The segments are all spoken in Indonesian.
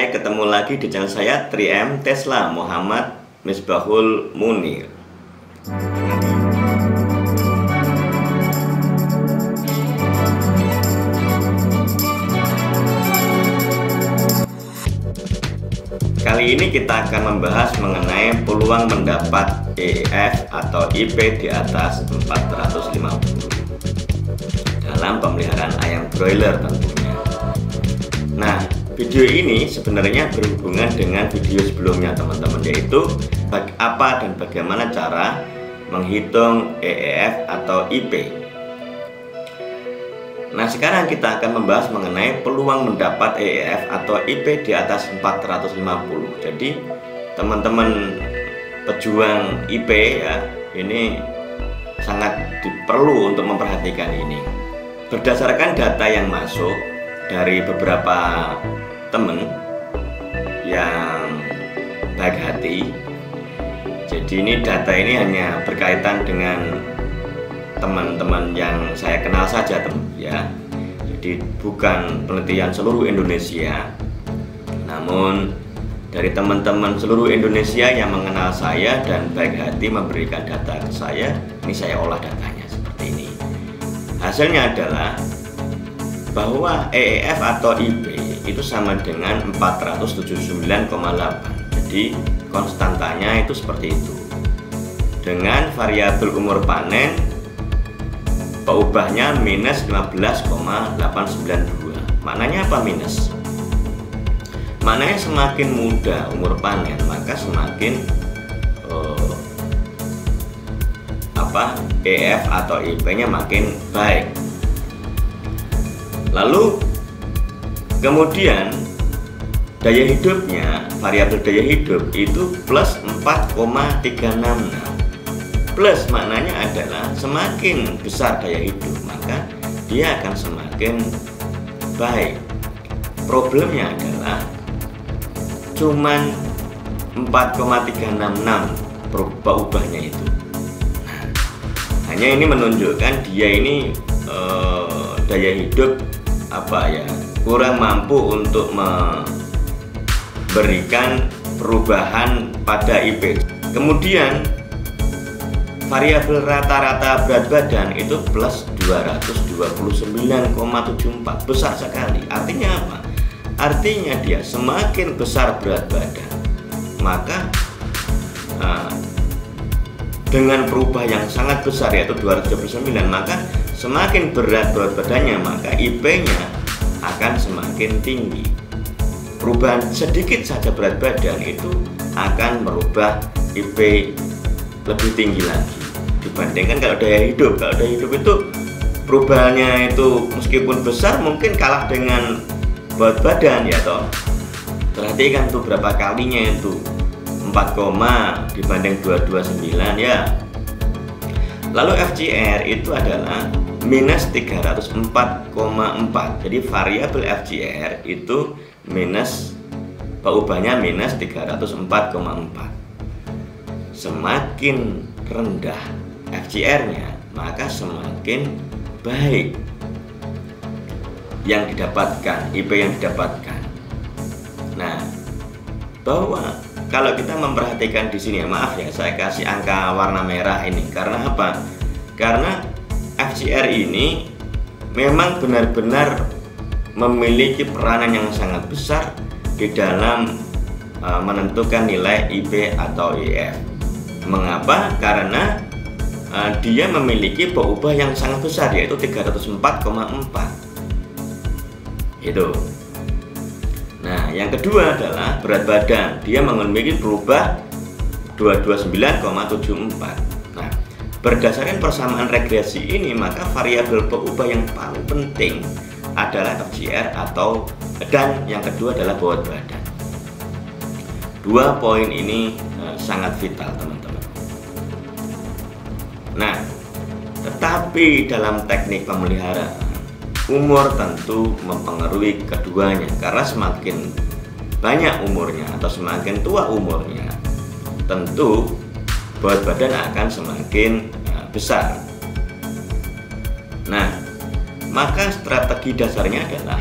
Hai, ketemu lagi di channel saya 3M Tesla Muhammad Misbahul Munir. Kali ini kita akan membahas mengenai peluang mendapat EEF atau IP di atas 450 dalam pemeliharaan ayam broiler tentunya. Nah, video ini sebenarnya berhubungan dengan video sebelumnya teman-teman, yaitu apa dan bagaimana cara menghitung EEF atau IP. Nah, sekarang kita akan membahas mengenai peluang mendapat EEF atau IP di atas 450. Jadi teman-teman pejuang IP ya, ini sangat perlu untuk memperhatikan ini. Berdasarkan data yang masuk dari beberapa teman yang baik hati, jadi ini data ini hanya berkaitan dengan teman-teman yang saya kenal saja ya. Jadi bukan penelitian seluruh Indonesia, namun dari teman-teman seluruh Indonesia yang mengenal saya dan baik hati memberikan data ke saya, ini saya olah datanya seperti ini. Hasilnya adalah bahwa EEF atau IP itu sama dengan 479,8. Jadi konstantanya itu seperti itu. Dengan variabel umur panen peubahnya minus 15,892. Maknanya apa minus? Maknanya semakin muda umur panen, maka semakin EF atau IP-nya makin baik. Lalu kemudian daya hidupnya, variabel daya hidup itu plus 4,366. Plus maknanya adalah semakin besar daya hidup, maka dia akan semakin baik. Problemnya adalah cuman 4,366 peubahnya itu. Nah, hanya ini menunjukkan dia ini daya hidup kurang mampu untuk memberikan perubahan pada IP. Kemudian variabel rata-rata berat badan itu plus 229,74, besar sekali. Artinya apa? Artinya dia semakin besar berat badan, maka dengan perubahan yang sangat besar yaitu 229, maka semakin berat badannya, maka IP-nya akan semakin tinggi. Perubahan sedikit saja berat badan itu akan merubah IP lebih tinggi lagi dibandingkan kalau daya hidup. Kalau daya hidup itu perubahannya itu meskipun besar mungkin kalah dengan berat badan ya toh. Perhatikan tuh berapa kalinya itu 4, dibanding 229 ya. Lalu FGR itu adalah minus 304,4. Jadi variabel FGR itu minus peubahnya minus 304,4. Semakin rendah FGR-nya, maka semakin baik yang didapatkan, IP yang didapatkan. Nah, bahwa kalau kita memperhatikan di sini, maaf ya, saya kasih angka warna merah ini karena apa? Karena FGR ini memang benar-benar memiliki peranan yang sangat besar di dalam menentukan nilai IP atau EF. Mengapa? Karena dia memiliki peubah yang sangat besar yaitu 304,4. Itu. Nah, yang kedua adalah berat badan. Dia memiliki berubah 229,74. Nah, berdasarkan persamaan regresi ini, maka variabel peubah yang paling penting adalah FGR dan yang kedua adalah bobot badan. Dua poin ini sangat vital teman-teman. Nah, tetapi dalam teknik pemeliharaan umur tentu mempengaruhi keduanya, karena semakin banyak umurnya atau semakin tua umurnya, tentu bobot badan akan semakin besar. Nah, maka strategi dasarnya adalah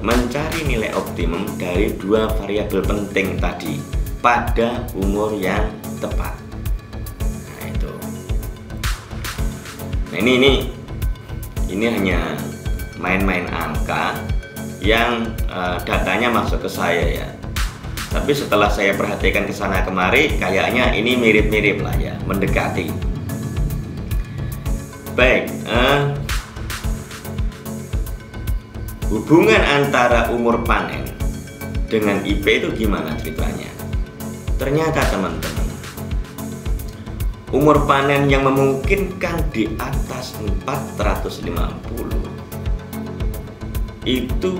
mencari nilai optimum dari dua variabel penting tadi pada umur yang tepat. Nah itu. Nah ini hanya main-main angka yang datanya masuk ke saya ya. Tapi setelah saya perhatikan ke sana kemari, kayaknya ini mirip-mirip lah ya, mendekati. Baik, hubungan antara umur panen dengan IP itu gimana ceritanya? Ternyata teman-teman, umur panen yang memungkinkan di atas 450 itu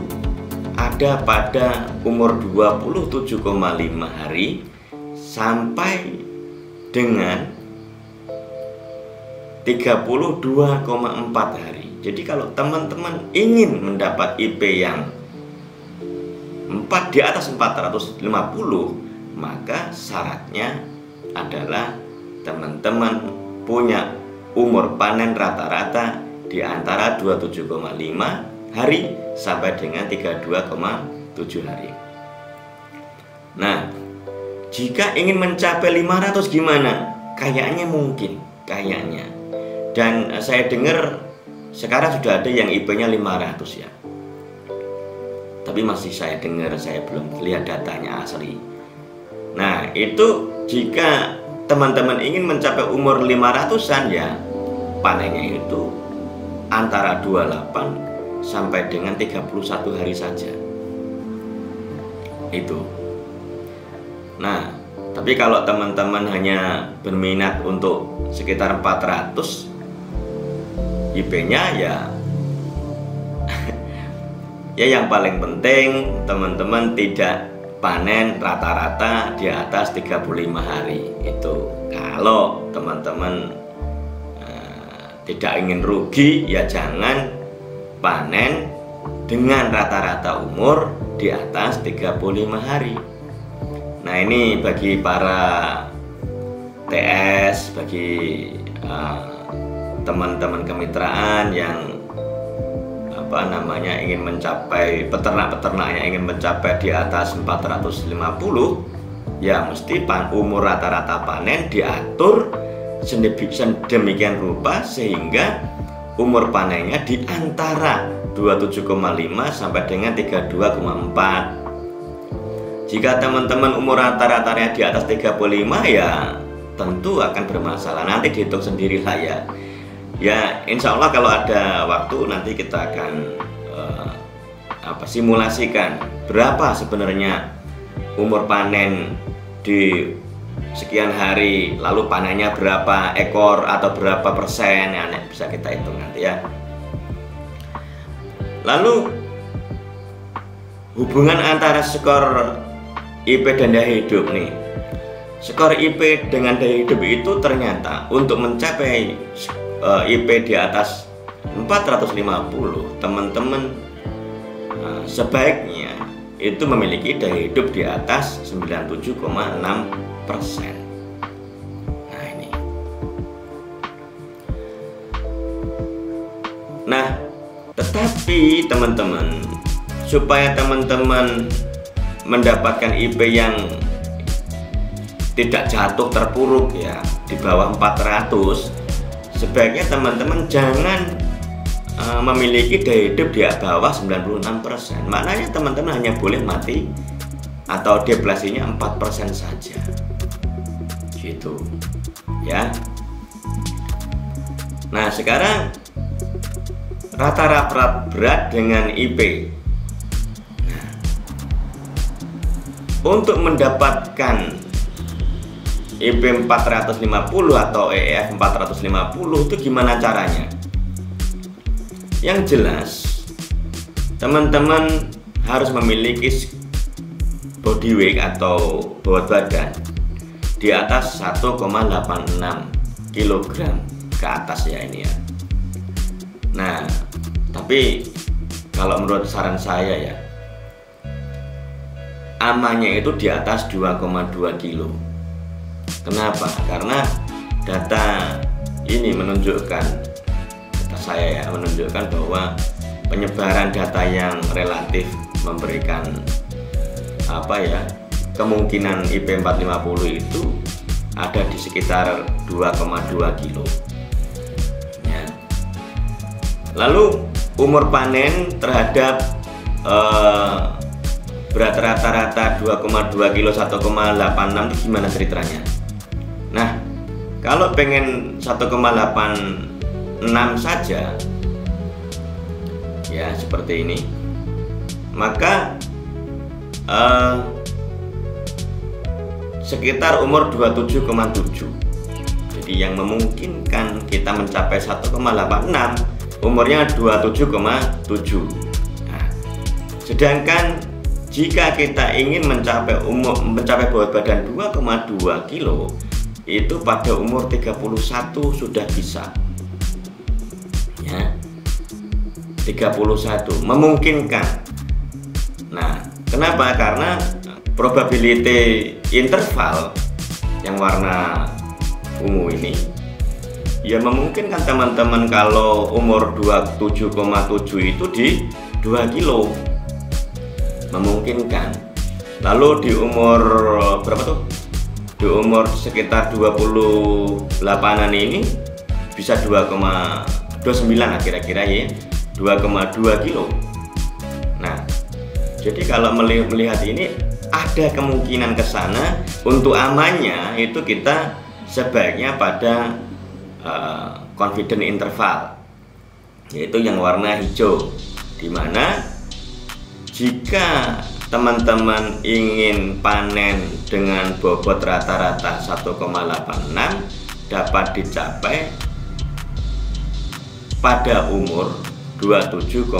ada pada umur 27,5 hari sampai dengan 32,4 hari. Jadi kalau teman-teman ingin mendapat IP yang di atas 450, maka syaratnya adalah teman-teman punya umur panen rata-rata di antara 27,5 hari sampai dengan 32,7 hari. Nah, jika ingin mencapai 500 gimana? Kayaknya mungkin, kayaknya. Dan saya dengar sekarang sudah ada yang IP-nya 500 ya. Tapi masih saya dengar, saya belum lihat datanya asli. Nah, itu jika teman-teman ingin mencapai umur 500-an ya, panennya itu antara 28 sampai dengan 31 hari saja. Itu. Nah, tapi kalau teman-teman hanya berminat untuk sekitar 400 IP-nya ya ya yang paling penting teman-teman tidak panen rata-rata di atas 35 hari. Itu kalau teman-teman tidak ingin rugi ya jangan panen dengan rata-rata umur di atas 35 hari. Nah ini bagi para TS, bagi teman-teman kemitraan yang ingin mencapai, peternak-peternak yang ingin mencapai di atas 450, ya mesti umur rata-rata panen diatur sedemikian rupa sehingga umur panennya di antara 27,5 sampai dengan 32,4. Jika teman-teman umur rata-ratanya di atas 35 ya tentu akan bermasalah. Nanti dihitung sendirilah ya. Ya insya Allah kalau ada waktu nanti kita akan simulasikan berapa sebenarnya umur panen di sekian hari, lalu panennya berapa ekor atau berapa persen ya, bisa kita hitung nanti ya. Lalu hubungan antara skor IP dan daya hidup nih. Skor IP dengan daya hidup itu ternyata untuk mencapai IP di atas 450 teman-teman sebaiknya itu memiliki daya hidup di atas 97,6%. Nah ini. Nah, tetapi teman-teman, supaya teman-teman mendapatkan IP yang tidak jatuh terpuruk ya di bawah 400, sebaiknya teman-teman jangan memiliki daya hidup di bawah 96%. Maknanya teman-teman hanya boleh mati atau deflasinya 4% saja. Gitu. Ya. Nah, sekarang rata-rata berat dengan IP. Nah, untuk mendapatkan IP 450 atau EF 450 itu gimana caranya? Yang jelas teman-teman harus memiliki body weight atau bobot badan di atas 1,86 kg ke atas ya ini ya. Nah, tapi kalau menurut saran saya ya, amannya itu di atas 2,2 kilo. Kenapa? Karena data ini menunjukkan, data saya ya menunjukkan bahwa penyebaran data yang relatif memberikan kemungkinan IP 450 itu ada di sekitar 2,2 kilo ya. Lalu umur panen terhadap berat rata-rata 2,2 kilo 1,86 itu gimana ceritanya? Nah, kalau pengen 1,86 saja ya seperti ini, maka sekitar umur 27,7. Jadi yang memungkinkan kita mencapai 1,86 umurnya 27,7. Nah, sedangkan jika kita ingin mencapai bobot badan 2,2 kilo itu pada umur 31 sudah bisa ya. 31 memungkinkan. Nah, kenapa? Karena probability interval yang warna ungu ini ya memungkinkan teman-teman kalau umur 27,7 itu di 2 kilo memungkinkan. Lalu di umur berapa tuh? Di umur sekitar 28-an ini bisa 2,29 lah kira-kira ya, 2,2 kilo. Nah, jadi kalau melihat ini ada kemungkinan ke sana. Untuk amannya itu kita sebaiknya pada confident interval, yaitu yang warna hijau, dimana jika teman-teman ingin panen dengan bobot rata-rata 1,86 dapat dicapai pada umur 27,7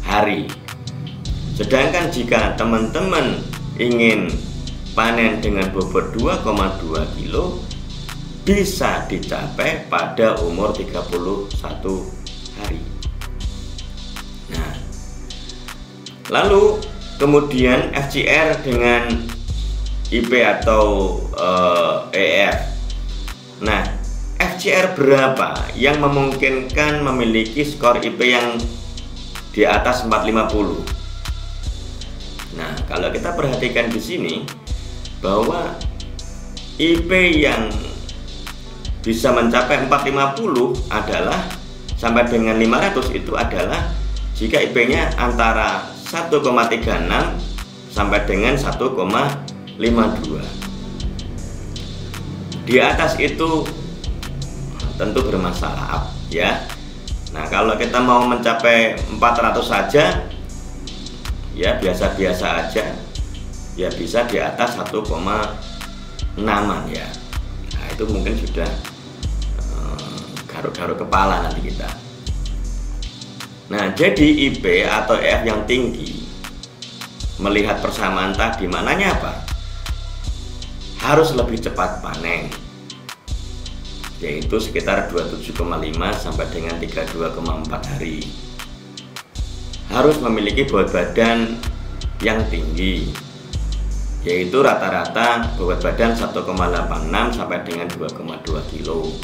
hari. Sedangkan jika teman-teman ingin panen dengan bobot 2,2 kilo bisa dicapai pada umur 31 hari. Nah, lalu kemudian FCR dengan IP atau EF. Nah, FCR berapa yang memungkinkan memiliki skor IP yang di atas 450? Nah, kalau kita perhatikan di sini bahwa IP yang bisa mencapai 450 adalah sampai dengan 500 itu adalah jika IP-nya antara 1,36 sampai dengan 1,52. Di atas itu tentu bermasalah ya. Nah, kalau kita mau mencapai 400 saja ya biasa-biasa aja ya, bisa di atas 1,6an ya. Nah, itu mungkin sudah garuk-garuk kepala nanti kita. Nah, jadi IP atau EF yang tinggi melihat persamaan tadi, mananya apa? Harus lebih cepat panen, yaitu sekitar 27,5 sampai dengan 32,4 hari. Harus memiliki bobot badan yang tinggi, yaitu rata-rata bobot badan 1,86 sampai dengan 2,2 kilo.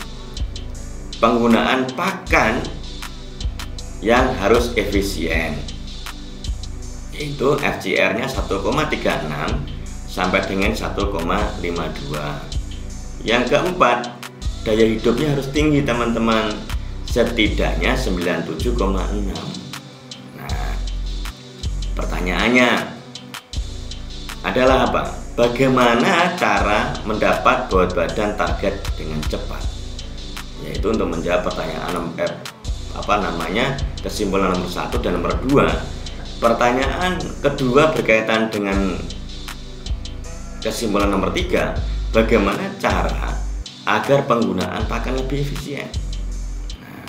Penggunaan pakan yang harus efisien, yaitu FCR-nya 1,36 sampai dengan 1,52. Yang keempat, daya hidupnya harus tinggi teman-teman, setidaknya 97,6. Pertanyaannya adalah apa? Bagaimana cara mendapat bobot badan target dengan cepat? Yaitu untuk menjawab pertanyaan kesimpulan nomor 1 dan nomor 2. Pertanyaan kedua berkaitan dengan kesimpulan nomor 3. Bagaimana cara agar penggunaan pakan lebih efisien? Nah,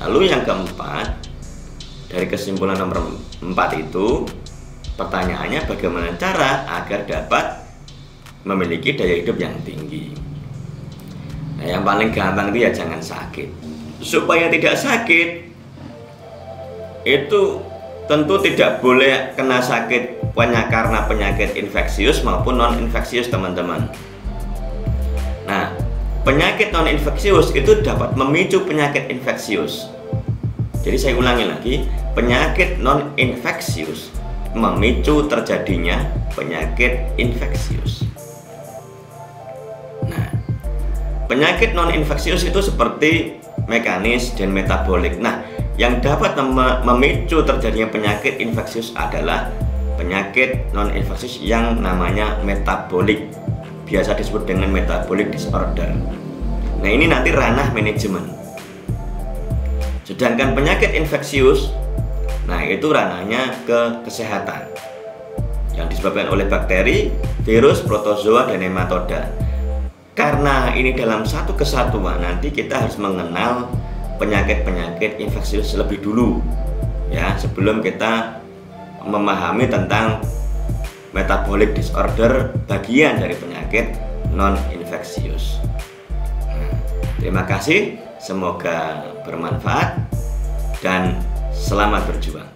lalu yang keempat, dari kesimpulan nomor 4 itu pertanyaannya bagaimana cara agar dapat memiliki daya hidup yang tinggi. Nah, yang paling gampang itu ya jangan sakit. Supaya tidak sakit itu tentu tidak boleh kena sakit karena penyakit infeksius maupun non infeksius teman-teman. Nah, penyakit non infeksius itu dapat memicu penyakit infeksius. Jadi saya ulangi lagi, penyakit non-infeksius memicu terjadinya penyakit infeksius. Nah, penyakit non-infeksius itu seperti mekanis dan metabolik. Nah, yang dapat memicu terjadinya penyakit infeksius adalah penyakit non-infeksius yang namanya metabolik. Biasa disebut dengan metabolic disorder. Nah, ini nanti ranah manajemen. Sedangkan penyakit infeksius, nah itu ranahnya ke kesehatan yang disebabkan oleh bakteri, virus, protozoa, dan nematoda. Karena ini dalam satu kesatuan, nanti kita harus mengenal penyakit-penyakit infeksius lebih dulu ya, sebelum kita memahami tentang metabolic disorder, bagian dari penyakit non-infeksius. Terima kasih, semoga bermanfaat dan selamat berjuang.